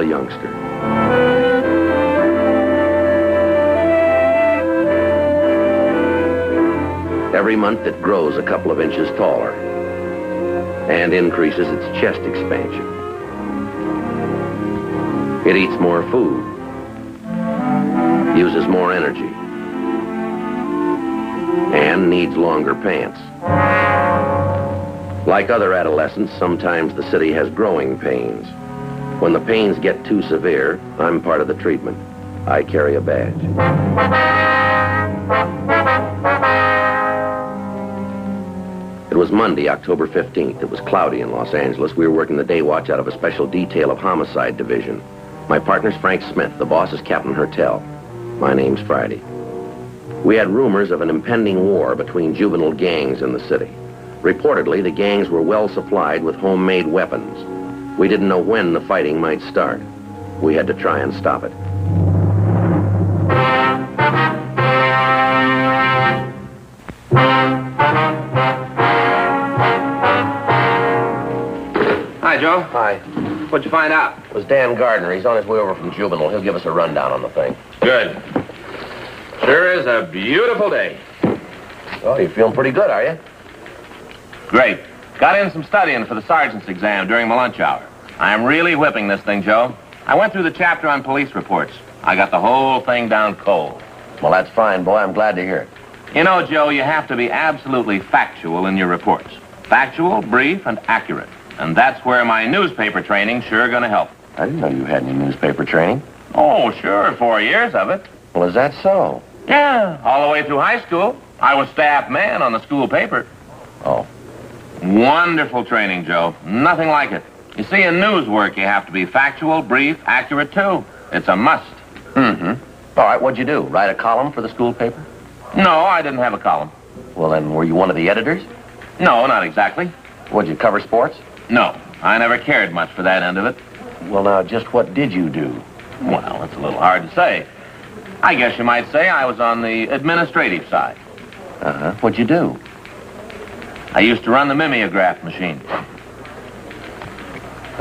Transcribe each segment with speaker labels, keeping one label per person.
Speaker 1: a youngster. Every month it grows a couple of inches taller and increases its chest expansion. It eats more food, uses more energy, and needs longer pants. Like other adolescents, sometimes the city has growing pains. When the pains get too severe, I'm part of the treatment. I carry a badge. It was Monday, October 15th. It was cloudy in Los Angeles. We were working the day watch out of a special detail of homicide division. My partner's Frank Smith. The boss is Captain Hertel. My name's Friday. We had rumors of an impending war between juvenile gangs in the city. Reportedly, the gangs were well supplied with homemade weapons. We didn't know when the fighting might start. We had to try and stop it.
Speaker 2: Hi, Joe.
Speaker 1: Hi.
Speaker 2: What'd you find out?
Speaker 1: It was Dan Gardner. He's on his way over from Juvenile. He'll give us a rundown on the thing.
Speaker 2: Good. Sure is a beautiful day.
Speaker 1: Well, you're feeling pretty good, are you?
Speaker 2: Great. Got in some studying for the sergeant's exam during my lunch hour. I'm really whipping this thing, Joe. I went through the chapter on police reports. I got the whole thing down cold.
Speaker 1: Well, that's fine, boy. I'm glad to hear it.
Speaker 2: You know, Joe, you have to be absolutely factual in your reports. Factual, brief, and accurate. And that's where my newspaper training's sure gonna help.
Speaker 1: I didn't know you had any newspaper training.
Speaker 2: Oh, sure, 4 years of it.
Speaker 1: Well, is that so?
Speaker 2: Yeah, all the way through high school. I was staff man on the school paper.
Speaker 1: Oh.
Speaker 2: Wonderful training, Joe. Nothing like it. You see, in news work, you have to be factual, brief, accurate, too. It's a must.
Speaker 1: Mm-hmm. All right, what'd you do? Write a column for the school paper?
Speaker 2: No, I didn't have a column.
Speaker 1: Well, then, were you one of the editors?
Speaker 2: No, not exactly.
Speaker 1: What'd you cover sports?
Speaker 2: No, I never cared much for that end of it.
Speaker 1: Well, now, just what did you do?
Speaker 2: Well, it's a little hard to say. I guess you might say I was on the administrative side.
Speaker 1: Uh-huh. What'd you do?
Speaker 2: I used to run the mimeograph machine.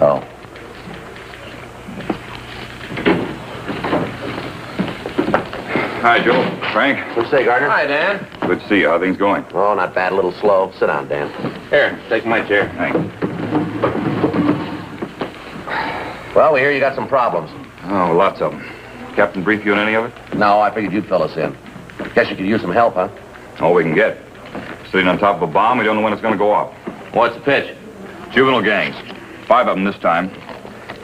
Speaker 1: Oh.
Speaker 3: Hi, Joe. Frank.
Speaker 1: What'd you say, Gardner?
Speaker 2: Hi, Dan.
Speaker 3: Good to see you. How are things going?
Speaker 1: Oh, not bad. A little slow. Sit down, Dan.
Speaker 2: Here, take my chair.
Speaker 3: Thanks.
Speaker 1: Well, we hear you got some problems.
Speaker 3: Oh, lots of them. Captain brief you on any of it?
Speaker 1: No, I figured you'd fill us in. Guess you could use some help, huh?
Speaker 3: All we can get. Sitting on top of a bomb, we don't know when it's going to go off.
Speaker 2: What's the pitch?
Speaker 3: Juvenile gangs. 5 of them this time.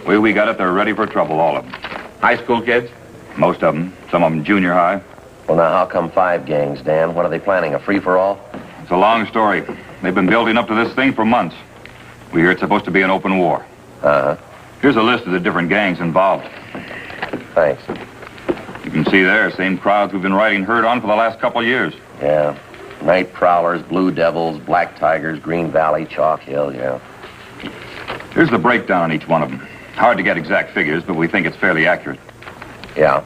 Speaker 3: We got it. They're ready for trouble, all of them.
Speaker 2: High school kids?
Speaker 3: Most of them. Some of them junior high.
Speaker 1: Well, now, how come 5 gangs, Dan? What are they planning, a free-for-all?
Speaker 3: It's a long story. They've been building up to this thing for months. We hear it's supposed to be an open war.
Speaker 1: Uh-huh.
Speaker 3: Here's a list of the different gangs involved.
Speaker 1: Thanks.
Speaker 3: You can see there, same crowds we've been riding herd on for the last couple of years.
Speaker 1: Yeah. Night Prowlers, Blue Devils, Black Tigers, Green Valley, Chalk Hill, yeah.
Speaker 3: Here's the breakdown on each one of them. Hard to get exact figures, but we think it's fairly accurate.
Speaker 1: Yeah.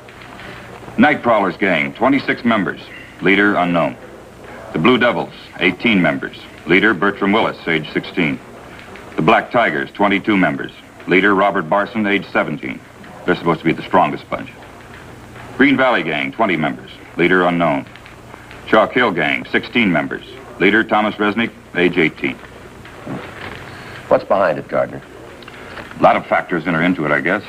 Speaker 3: Night Prowlers gang, 26 members. Leader, unknown. The Blue Devils, 18 members. Leader, Bertram Willis, age 16. The Black Tigers, 22 members. Leader, Robert Barson, age 17. They're supposed to be the strongest bunch. Green Valley gang, 20 members. Leader, unknown. Chalk Hill gang, 16 members. Leader, Thomas Resnick, age 18.
Speaker 1: What's behind it, Gardner?
Speaker 3: A lot of factors enter into it, I guess.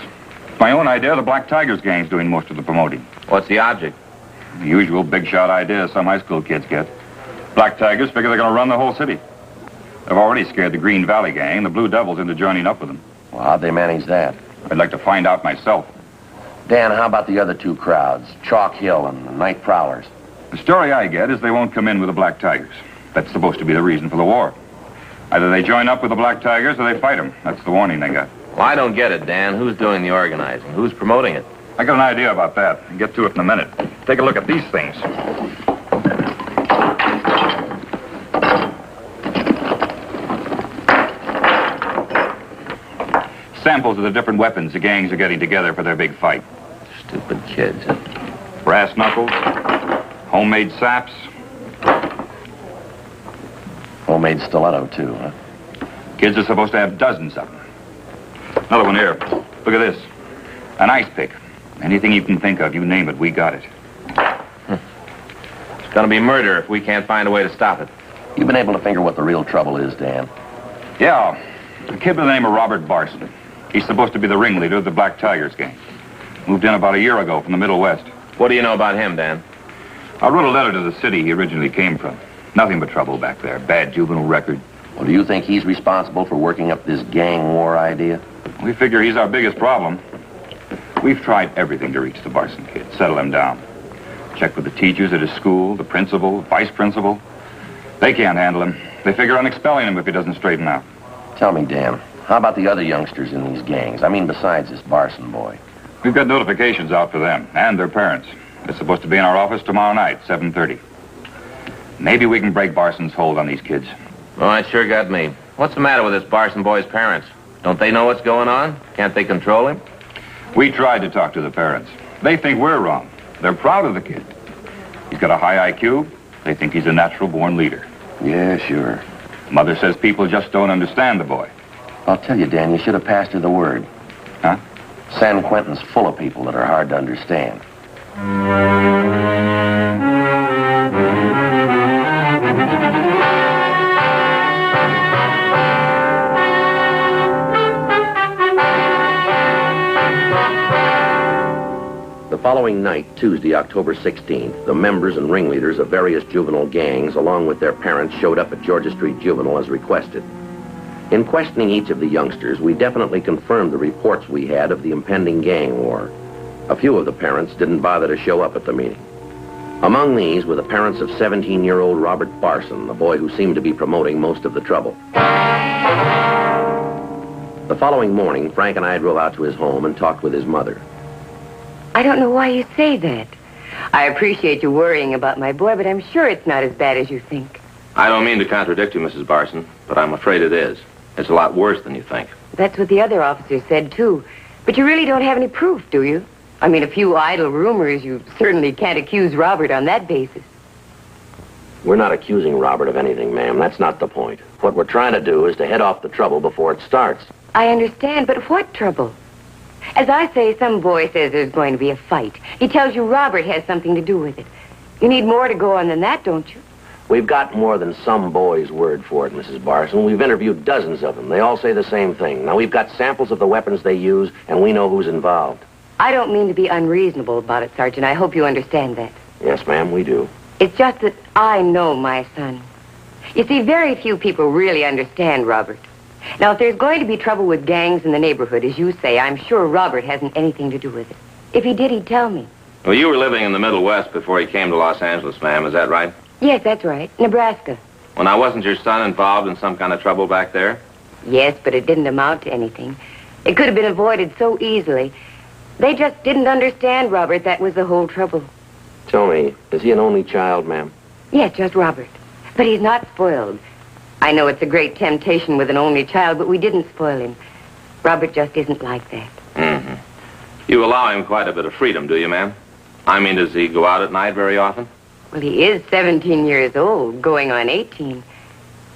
Speaker 3: My own idea, the Black Tigers gang's doing most of the promoting.
Speaker 2: What's the object?
Speaker 3: The usual big shot idea some high school kids get. Black Tigers figure they're going to run the whole city. They've already scared the Green Valley gang and the Blue Devils into joining up with them.
Speaker 1: Well, how'd they manage that?
Speaker 3: I'd like to find out myself.
Speaker 1: Dan, how about the other 2 crowds, Chalk Hill and the Night Prowlers?
Speaker 3: The story I get is they won't come in with the Black Tigers. That's supposed to be the reason for the war. Either they join up with the Black Tigers or they fight them. That's the warning they got.
Speaker 2: Well, I don't get it, Dan. Who's doing the organizing? Who's promoting it?
Speaker 3: I got an idea about that. I'll get to it in a minute. Take a look at these things. Samples of the different weapons the gangs are getting together for their big fight.
Speaker 2: Stupid kids.
Speaker 3: Brass knuckles, homemade saps.
Speaker 1: Homemade stiletto, too, huh?
Speaker 3: Kids are supposed to have dozens of them. Another one here. Look at this. An ice pick. Anything you can think of, you name it, we got it.
Speaker 2: It's gonna be murder if we can't find a way to stop it.
Speaker 1: You've been able to figure what the real trouble is, Dan.
Speaker 3: Yeah, a kid by the name of Robert Barson. He's supposed to be the ringleader of the Black Tigers gang. Moved in about a year ago from the Middle West.
Speaker 2: What do you know about him, Dan?
Speaker 3: I wrote a letter to the city he originally came from. Nothing but trouble back there. Bad juvenile record.
Speaker 1: Well, do you think he's responsible for working up this gang war idea?
Speaker 3: We figure he's our biggest problem. We've tried everything to reach the Barson kid, settle him down. Checked with the teachers at his school, the principal, vice principal. They can't handle him. They figure on expelling him if he doesn't straighten out.
Speaker 1: Tell me, Dan, how about the other youngsters in these gangs? I mean, besides this Barson boy.
Speaker 3: We've got notifications out for them and their parents. They're supposed to be in our office tomorrow night, 7:30. Maybe we can break Barson's hold on these kids.
Speaker 2: Oh, it sure got me. What's the matter with this Barson boy's parents? Don't they know what's going on? Can't they control him?
Speaker 3: We tried to talk to the parents. They think we're wrong. They're proud of the kid. He's got a high IQ. They think he's a natural-born leader.
Speaker 1: Yeah, sure.
Speaker 3: Mother says people just don't understand the boy.
Speaker 1: I'll tell you, Dan, you should have passed her the word.
Speaker 3: Huh?
Speaker 1: San Quentin's full of people that are hard to understand. The following night, Tuesday, October 16th, the members and ringleaders of various juvenile gangs, along with their parents, showed up at Georgia Street Juvenile as requested. In questioning each of the youngsters, we definitely confirmed the reports we had of the impending gang war. A few of the parents didn't bother to show up at the meeting. Among these were the parents of 17-year-old Robert Barson, the boy who seemed to be promoting most of the trouble. The following morning, Frank and I drove out to his home and talked with his mother.
Speaker 4: I don't know why you say that. I appreciate you worrying about my boy, but I'm sure it's not as bad as you think.
Speaker 2: I don't mean to contradict you, Mrs. Barson, but I'm afraid it is. It's a lot worse than you think.
Speaker 4: That's what the other officers said, too. But you really don't have any proof, do you? I mean, a few idle rumors. You certainly can't accuse Robert on that basis.
Speaker 1: We're not accusing Robert of anything, ma'am. That's not the point. What we're trying to do is to head off the trouble before it starts.
Speaker 4: I understand, but what trouble? As I say, some boy says there's going to be a fight. He tells you Robert has something to do with it. You need more to go on than that, don't you?
Speaker 1: We've got more than some boy's word for it, Mrs. Barson. We've interviewed dozens of them. They all say the same thing. Now, we've got samples of the weapons they use, and we know who's involved.
Speaker 4: I don't mean to be unreasonable about it, Sergeant. I hope you understand that.
Speaker 1: Yes, ma'am, we do.
Speaker 4: It's just that I know my son. You see, very few people really understand Robert. Now, if there's going to be trouble with gangs in the neighborhood, as you say, I'm sure Robert hasn't anything to do with it. If he did, he'd tell me.
Speaker 2: Well, you were living in the Middle West before he came to Los Angeles, ma'am. Is that right?
Speaker 4: Yes, that's right. Nebraska.
Speaker 2: Well, now, wasn't your son involved in some kind of trouble back there?
Speaker 4: Yes, but it didn't amount to anything. It could have been avoided so easily. They just didn't understand Robert. That was the whole trouble.
Speaker 1: Tell me, is he an only child, ma'am?
Speaker 4: Yes, just Robert. But he's not spoiled. I know it's a great temptation with an only child, but we didn't spoil him. Robert just isn't like that.
Speaker 2: Mm-hmm. You allow him quite a bit of freedom, do you, ma'am? I mean, does he go out at night very often?
Speaker 4: Well, he is 17 years old, going on 18.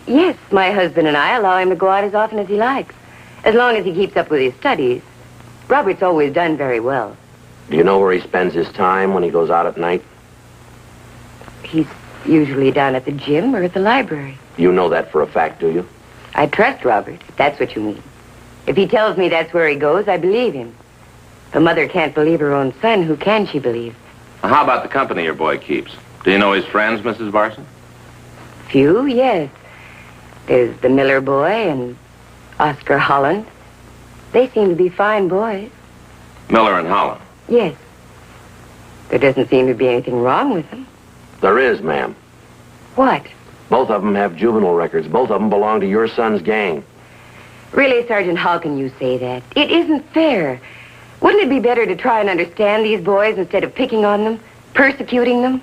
Speaker 4: Yes, my husband and I allow him to go out as often as he likes, as long as he keeps up with his studies. Robert's always done very well.
Speaker 1: Do you know where he spends his time when he goes out at night?
Speaker 4: He's usually down at the gym or at the library.
Speaker 1: You know that for a fact, do you?
Speaker 4: I trust Robert, if that's what you mean. If he tells me that's where he goes, I believe him. If a mother can't believe her own son, who can she believe?
Speaker 2: Well, how about the company your boy keeps? Do you know his friends, Mrs. Barson?
Speaker 4: Few, yes. There's the Miller boy and Oscar Holland. They seem to be fine boys.
Speaker 2: Miller and Holland?
Speaker 4: Yes. There doesn't seem to be anything wrong with them.
Speaker 1: There is, ma'am.
Speaker 4: What?
Speaker 1: Both of them have juvenile records. Both of them belong to your son's gang.
Speaker 4: Really, Sergeant, how can you say that? It isn't fair. Wouldn't it be better to try and understand these boys instead of picking on them, persecuting them?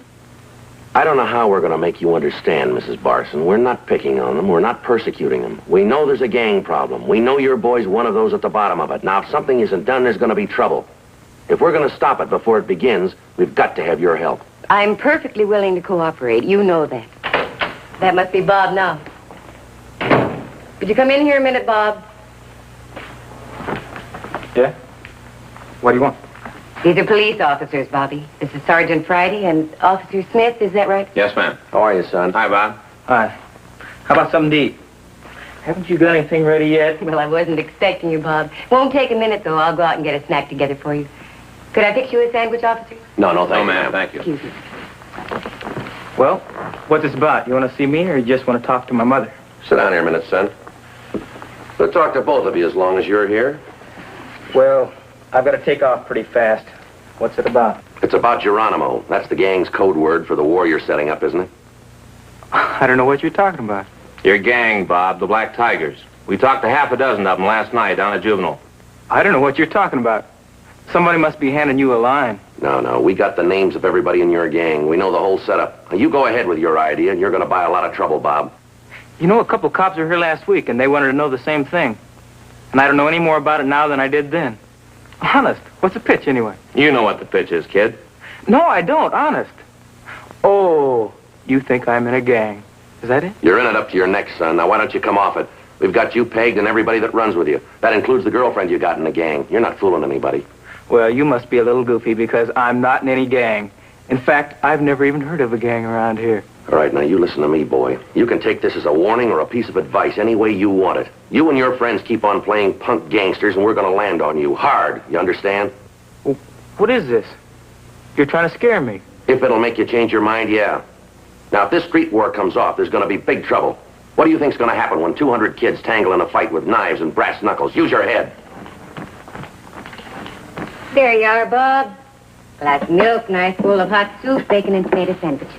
Speaker 1: I don't know how we're going to make you understand, Mrs. Barson. We're not picking on them. We're not persecuting them. We know there's a gang problem. We know your boy's one of those at the bottom of it. Now, if something isn't done, there's going to be trouble. If we're going to stop it before it begins, we've got to have your help.
Speaker 4: I'm perfectly willing to cooperate. You know that. That must be Bob now. Could you come in here a minute, Bob?
Speaker 3: Yeah?
Speaker 5: What do you want?
Speaker 4: These are police officers, Bobby. This is Sergeant Friday and Officer Smith, is that right?
Speaker 2: Yes, ma'am.
Speaker 1: How are you, son?
Speaker 2: Hi, Bob.
Speaker 5: Hi. How about something to eat? Haven't you got anything ready yet?
Speaker 4: Well, I wasn't expecting you, Bob. Won't take a minute, though. I'll go out and get a snack together for you. Could I fix you a sandwich, officer?
Speaker 1: No,
Speaker 2: No,
Speaker 1: thank you,
Speaker 2: ma'am. Thank you.
Speaker 4: Excuse me.
Speaker 5: Well, what's this about? You want to see me or you just want to talk to my mother?
Speaker 1: Sit down here a minute, son. We'll talk to both of you as long as you're here.
Speaker 5: Well, I've got to take off pretty fast. What's it about?
Speaker 1: It's about Geronimo. That's the gang's code word for the war you're setting up, isn't it?
Speaker 5: I don't know what you're talking about.
Speaker 2: Your gang, Bob, the Black Tigers. We talked to half a dozen of them last night down at Juvenile.
Speaker 5: I don't know what you're talking about. Somebody must be handing you a line.
Speaker 1: No. We got the names of everybody in your gang. We know the whole setup. Now, you go ahead with your idea, and you're going to buy a lot of trouble, Bob.
Speaker 5: You know, a couple cops were here last week, and they wanted to know the same thing. And I don't know any more about it now than I did then. Honest, what's the pitch, anyway?
Speaker 2: You know what the pitch is, kid.
Speaker 5: No, I don't, honest. Oh, you think I'm in a gang. Is that it?
Speaker 1: You're in it up to your neck, son. Now, why don't you come off it? We've got you pegged and everybody that runs with you. That includes the girlfriend you got in the gang. You're not fooling anybody.
Speaker 5: Well, you must be a little goofy because I'm not in any gang. In fact, I've never even heard of a gang around here.
Speaker 1: All right, now you listen to me, boy. You can take this as a warning or a piece of advice any way you want it. You and your friends keep on playing punk gangsters and we're going to land on you hard. You understand?
Speaker 5: What is this? You're trying to scare me.
Speaker 1: If it'll make you change your mind, yeah. Now, if this street war comes off, there's going to be big trouble. What do you think's going to happen when 200 kids tangle in a fight with knives and brass knuckles? Use your head.
Speaker 4: There you are, Bob. Glass of milk, nice bowl of hot soup, bacon and tomato sandwiches.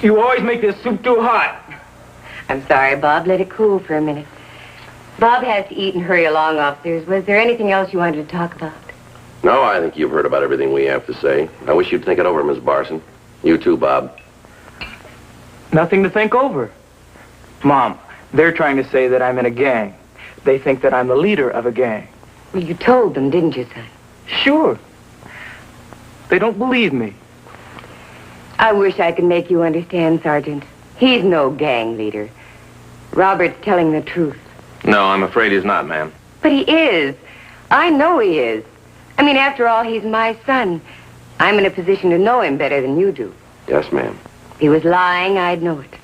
Speaker 5: You always make this soup too hot.
Speaker 4: I'm sorry, Bob. Let it cool for a minute. Bob has to eat and hurry along, officers. Was there anything else you wanted to talk about?
Speaker 1: No, I think you've heard about everything we have to say. I wish you'd think it over, Miss Barson. You too, Bob.
Speaker 5: Nothing to think over. Mom, they're trying to say that I'm in a gang. They think that I'm the leader of a gang.
Speaker 4: Well, you told them, didn't you, son?
Speaker 5: Sure. They don't believe me.
Speaker 4: I wish I could make you understand, Sergeant. He's no gang leader. Robert's telling the truth.
Speaker 2: No, I'm afraid he's not, ma'am.
Speaker 4: But he is. I know he is. I mean, after all, he's my son. I'm in a position to know him better than you do.
Speaker 1: Yes, ma'am.
Speaker 4: If he was lying, I'd know it.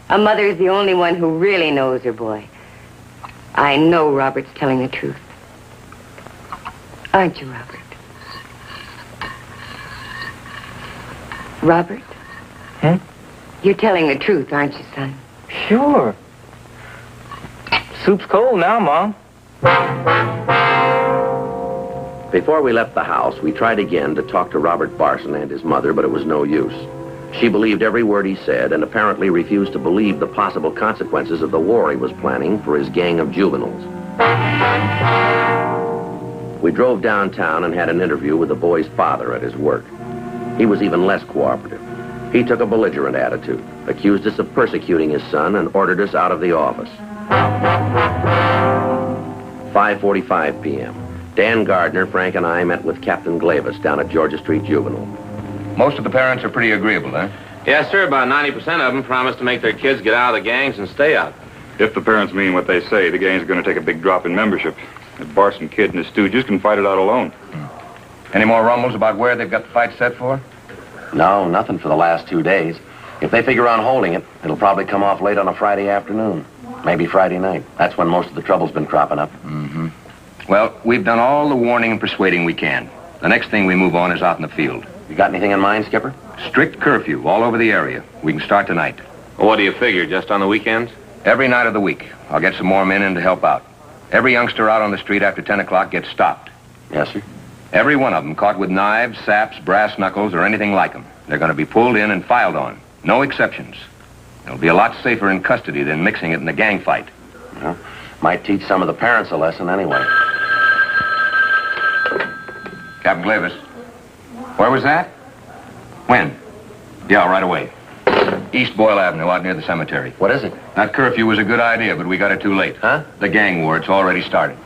Speaker 4: A mother's the only one who really knows her boy. I know Robert's telling the truth. Aren't you, Robert? Robert?
Speaker 5: Hmm?
Speaker 4: You're telling the truth, aren't you, son?
Speaker 5: Sure. Soup's cold now, Mom.
Speaker 1: Before we left the house, we tried again to talk to Robert Barson and his mother, but it was no use. She believed every word he said and apparently refused to believe the possible consequences of the war he was planning for his gang of juveniles. We drove downtown and had an interview with the boy's father at his work. He was even less cooperative. He took a belligerent attitude, accused us of persecuting his son, and ordered us out of the office. 5:45 p.m. Dan Gardner, Frank, and I met with Captain Glavis down at Georgia Street Juvenile.
Speaker 2: Most of the parents are pretty agreeable, huh? Yes, sir. About 90% of them promise to make their kids get out of the gangs and stay out.
Speaker 3: If the parents mean what they say, the gang's going to take a big drop in membership. The Barson kid and his stooges can fight it out alone.
Speaker 2: Any more rumbles about where they've got the fight set for?
Speaker 1: No, nothing for the last 2 days. If they figure on holding it, it'll probably come off late on a Friday afternoon. Maybe Friday night. That's when most of the trouble's been cropping up.
Speaker 2: Mm-hmm. Well, we've done all the warning and persuading we can. The next thing we move on is out in the field.
Speaker 1: You got anything in mind, Skipper?
Speaker 2: Strict curfew all over the area. We can start tonight. Well, what do you figure, just on the weekends? Every night of the week. I'll get some more men in to help out. Every youngster out on the street after 10 o'clock gets stopped.
Speaker 1: Yes, sir.
Speaker 2: Every one of them caught with knives, saps, brass knuckles, or anything like them. They're going to be pulled in and filed on. No exceptions. They'll be a lot safer in custody than mixing it in a gang fight.
Speaker 1: Well, might teach some of the parents a lesson anyway.
Speaker 2: Captain Glavis. Where was that? When? Yeah, right away. East Boyle Avenue, out near the cemetery.
Speaker 1: What is it?
Speaker 2: That curfew was a good idea, but we got it too late.
Speaker 1: Huh?
Speaker 2: The gang war, it's already started.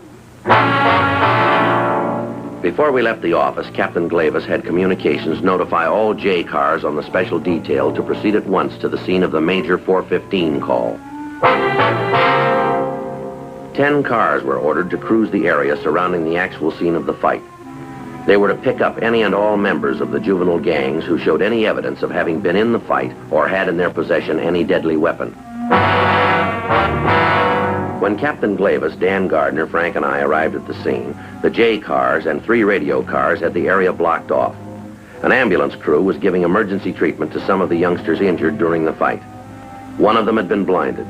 Speaker 1: Before we left the office, Captain Glavis had communications notify all J cars on the special detail to proceed at once to the scene of the Major 415 call. 10 cars were ordered to cruise the area surrounding the actual scene of the fight. They were to pick up any and all members of the juvenile gangs who showed any evidence of having been in the fight or had in their possession any deadly weapon. When Captain Glavis, Dan Gardner, Frank, and I arrived at the scene, the J cars and 3 radio cars had the area blocked off. An ambulance crew was giving emergency treatment to some of the youngsters injured during the fight. One of them had been blinded.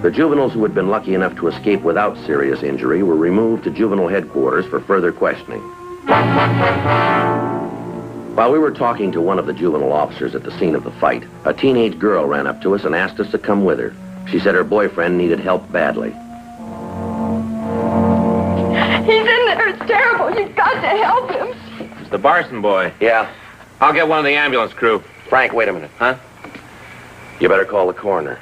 Speaker 1: The juveniles who had been lucky enough to escape without serious injury were removed to juvenile headquarters for further questioning. While we were talking to one of the juvenile officers at the scene of the fight, a teenage girl ran up to us and asked us to come with her. She said her boyfriend needed help badly.
Speaker 6: He's in there. It's terrible. You've got to help him.
Speaker 2: It's the Barson boy.
Speaker 1: Yeah.
Speaker 2: I'll get one of the ambulance crew.
Speaker 1: Frank, wait a minute.
Speaker 2: Huh?
Speaker 1: You better call the coroner.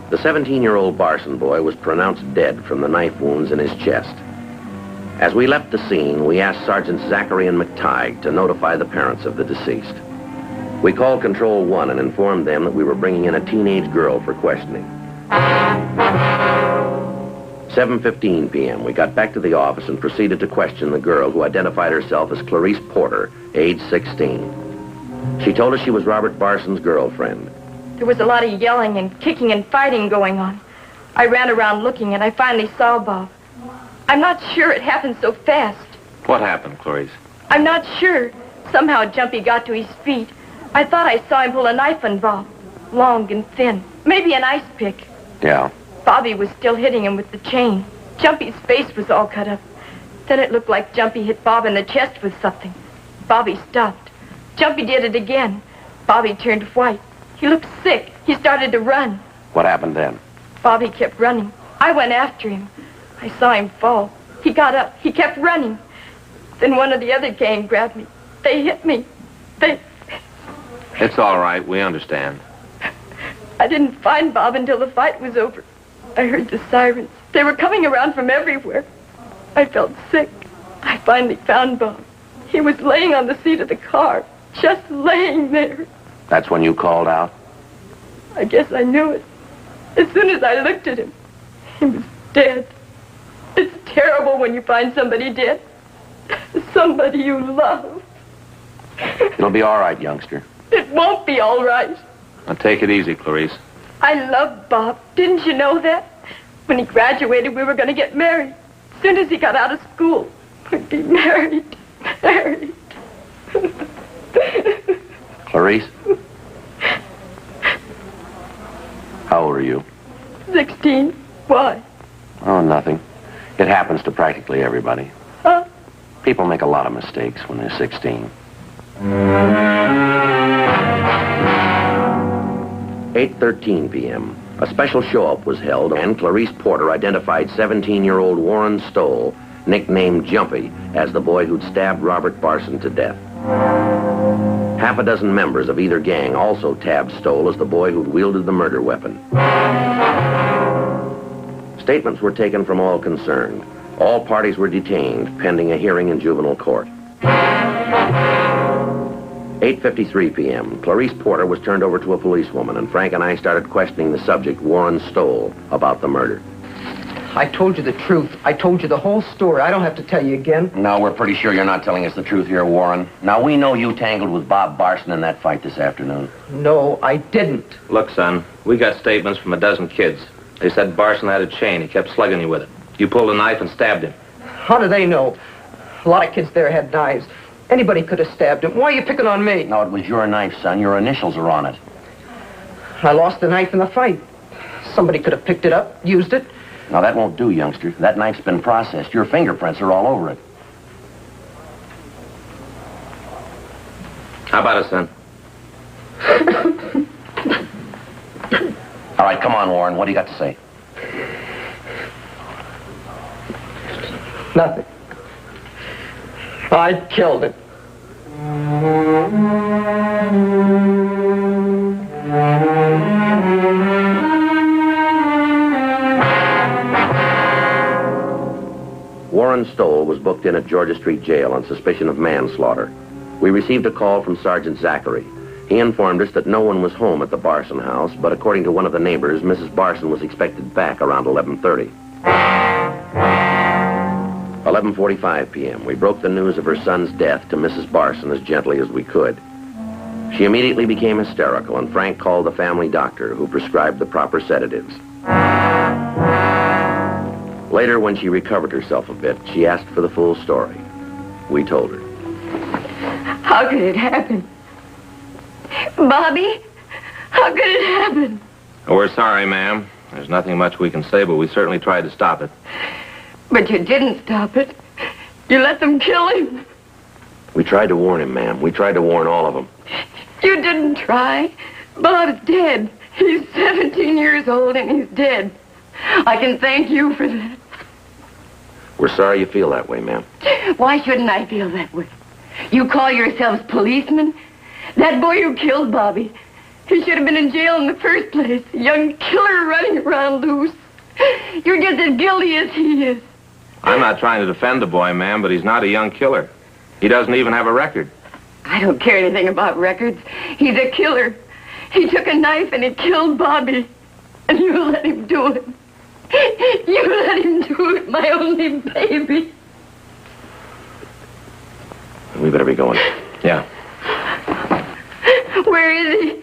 Speaker 1: The 17-year-old Barson boy was pronounced dead from the knife wounds in his chest. As we left the scene, we asked Sergeants Zachary and McTighe to notify the parents of the deceased. We called Control 1 and informed them that we were bringing in a teenage girl for questioning. 7:15 p.m., we got back to the office and proceeded to question the girl who identified herself as Clarice Porter, age 16. She told us she was Robert Barson's girlfriend.
Speaker 6: There was a lot of yelling and kicking and fighting going on. I ran around looking, and I finally saw Bob. I'm not sure it happened so fast.
Speaker 2: What happened, Clarice?
Speaker 6: I'm not sure. Somehow Jumpy got to his feet. I thought I saw him pull a knife on Bob. Long and thin. Maybe an ice pick.
Speaker 1: Yeah.
Speaker 6: Bobby was still hitting him with the chain. Jumpy's face was all cut up. Then it looked like Jumpy hit Bob in the chest with something. Bobby stopped. Jumpy did it again. Bobby turned white. He looked sick. He started to run.
Speaker 1: What happened then?
Speaker 6: Bobby kept running. I went after him. I saw him fall. He got up. He kept running. Then one of the other gang grabbed me. They hit me.
Speaker 2: It's all right. We understand.
Speaker 6: I didn't find Bob until the fight was over. I heard the sirens. They were coming around from everywhere. I felt sick. I finally found Bob. He was laying on the seat of the car, just laying there.
Speaker 1: That's when you called out?
Speaker 6: I guess I knew it. As soon as I looked at him, he was dead. It's terrible when you find somebody dead. Somebody you love.
Speaker 1: It'll be all right, youngster.
Speaker 6: It won't be all right.
Speaker 2: Now take it easy, Clarice.
Speaker 6: I love Bob. Didn't you know that? When he graduated, we were going to get married. As soon as he got out of school, we'd be married. Married.
Speaker 1: Clarice? How old are you?
Speaker 6: 16. Why?
Speaker 1: Oh, nothing. It happens to practically everybody.
Speaker 6: Huh?
Speaker 1: People make a lot of mistakes when they're 16. 8:13 p.m. A special show-up was held, and Clarice Porter identified 17-year-old Warren Stoll, nicknamed Jumpy, as the boy who'd stabbed Robert Barson to death. Half a dozen members of either gang also tabbed Stoll as the boy who'd wielded the murder weapon. Statements were taken from all concerned. All parties were detained, pending a hearing in juvenile court. 8:53 p.m. Clarice Porter was turned over to a policewoman, and Frank and I started questioning the subject, Warren Stoll, about the murder.
Speaker 7: I told you the truth. I told you the whole story. I don't have to tell you again.
Speaker 1: No, we're pretty sure you're not telling us the truth here, Warren. Now, we know you tangled with Bob Barson in that fight this afternoon.
Speaker 7: No, I didn't.
Speaker 5: Look, son, we got statements from a dozen kids. They said Barson had a chain. He kept slugging you with it. You pulled a knife and stabbed him.
Speaker 7: How do they know? A lot of kids there had knives. Anybody could have stabbed him. Why are you picking on me?
Speaker 1: No, it was your knife, son. Your initials are on it.
Speaker 7: I lost the knife in the fight. Somebody could have picked it up, used it.
Speaker 1: Now, that won't do, youngster. That knife's been processed. Your fingerprints are all over it.
Speaker 5: How about it, son?
Speaker 1: All right, come on, Warren. What do you got to say?
Speaker 7: Nothing. I killed him.
Speaker 1: Warren Stoll was booked in at Georgia Street Jail on suspicion of manslaughter. We received a call from Sergeant Zachary. He informed us that no one was home at the Barson house, but according to one of the neighbors, Mrs. Barson was expected back around 11:30. 11:45 p.m., we broke the news of her son's death to Mrs. Barson as gently as we could. She immediately became hysterical, and Frank called the family doctor, who prescribed the proper sedatives. Later, when she recovered herself a bit, she asked for the full story. We told her.
Speaker 6: How could it happen? Bobby, how could it happen?
Speaker 2: Oh, we're sorry, ma'am. There's nothing much we can say, but we certainly tried to stop it.
Speaker 6: But you didn't stop it. You let them kill him.
Speaker 1: We tried to warn him, ma'am. We tried to warn all of them.
Speaker 6: You didn't try. Bob's dead. He's 17 years old and he's dead. I can thank you for that.
Speaker 1: We're sorry you feel that way, ma'am.
Speaker 6: Why shouldn't I feel that way? You call yourselves policemen? That boy who killed Bobby, he should have been in jail in the first place. A young killer running around loose. You're just as guilty as he is.
Speaker 2: I'm not trying to defend the boy, ma'am, but he's not a young killer. He doesn't even have a record.
Speaker 6: I don't care anything about records. He's a killer. He took a knife and he killed Bobby. And you let him do it. You let him do it, my only baby.
Speaker 1: We better be going.
Speaker 2: Yeah.
Speaker 6: Where is he?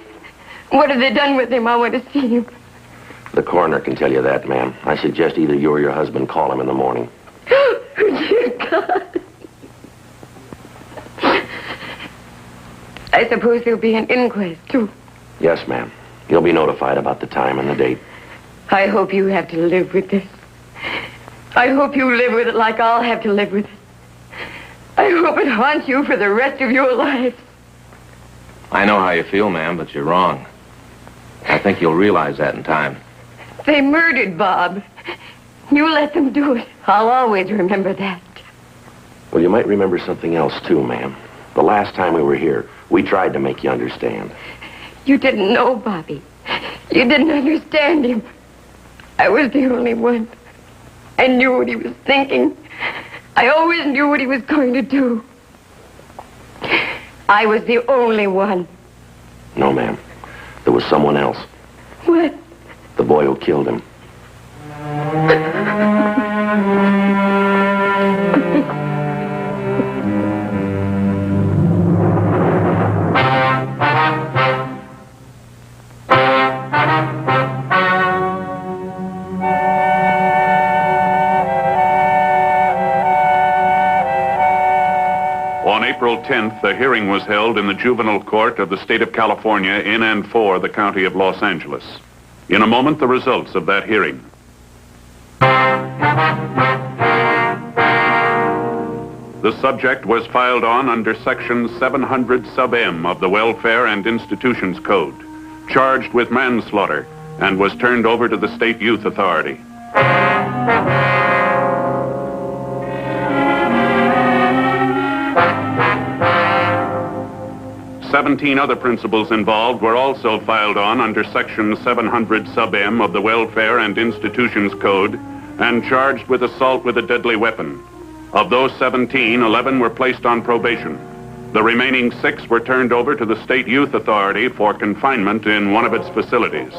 Speaker 6: What have they done with him? I want to see him.
Speaker 1: The coroner can tell you that, ma'am. I suggest either you or your husband call him in the morning.
Speaker 6: Oh, dear God. I suppose there'll be an inquest, too.
Speaker 1: Yes, ma'am. You'll be notified about the time and the date.
Speaker 6: I hope you have to live with this. I hope you live with it like I'll have to live with it. I hope it haunts you for the rest of your life.
Speaker 2: I know how you feel, ma'am, but you're wrong. I think you'll realize that in time.
Speaker 6: They murdered Bob. You let them do it. I'll always remember that.
Speaker 1: Well, you might remember something else, too, ma'am. The last time we were here, we tried to make you understand.
Speaker 6: You didn't know Bobby. You didn't understand him. I was the only one. I knew what he was thinking. I always knew what he was going to do. I was the only one.
Speaker 1: No, ma'am. There was someone else.
Speaker 6: What?
Speaker 1: The boy who killed him.
Speaker 8: On April 10th, a hearing was held in the juvenile court of the state of California in and for the county of Los Angeles. In a moment, the results of that hearing. The subject was filed on under Section 700 sub M of the Welfare and Institutions Code, charged with manslaughter, and was turned over to the State Youth Authority. 17 other principals involved were also filed on under Section 700 sub M of the Welfare and Institutions Code and charged with assault with a deadly weapon. Of those 17, 11 were placed on probation. The remaining 6 were turned over to the State Youth Authority for confinement in one of its facilities.